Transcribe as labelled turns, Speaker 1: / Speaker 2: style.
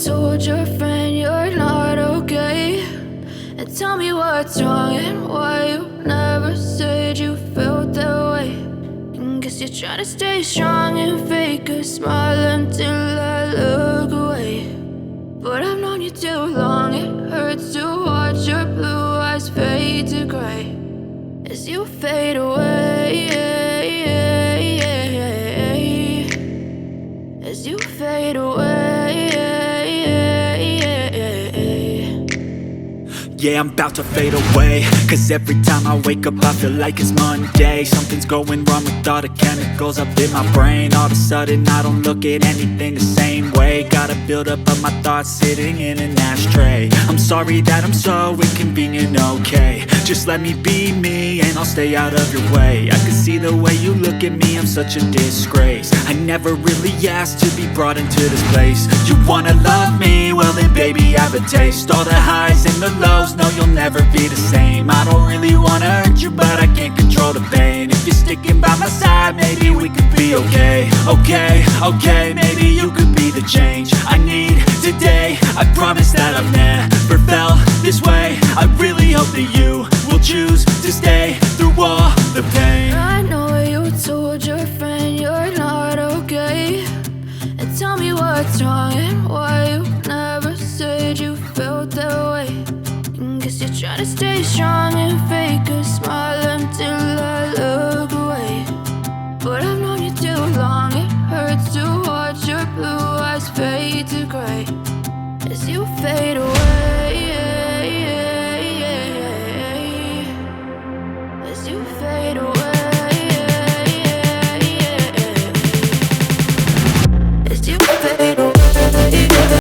Speaker 1: told your friend you're not okay, and tell me what's wrong and why you never said you felt that way. And guess you're trying to stay strong and fake a smile until I look away. But I've known you too long, it hurts to watch your blue eyes fade to gray as you fade away, as you fade away.
Speaker 2: Yeah, I'm about to fade away, cause every time I wake up I feel like it's Monday. Something's going wrong with all the chemicals up in my brain. All of a sudden I don't look at anything the same way. Gotta build up of my thoughts sitting in an ashtray. I'm sorry that I'm so inconvenient, okay. Just let me be me and I'll stay out of your way. I can see the way you look at me, I'm such a disgrace. I never really asked to be brought into this place. You wanna love me? Well then baby I have a taste. All the highs and the lows, no you'll never be the same. I don't really wanna hurt you but I can't control the pain. If you're sticking by my side maybe we could be okay. Okay, maybe you could be the change I need today. I promise that I've never felt this way. I really hope that you will choose to stay through all the pain.
Speaker 1: I know you told your friend you're not okay, and tell me what's wrong and why you never said you felt that way. And guess you're trying to stay strong and fake a smile until I look away. But I've known you too long, it hurts to watch your blue eyes fade to gray as you fade away.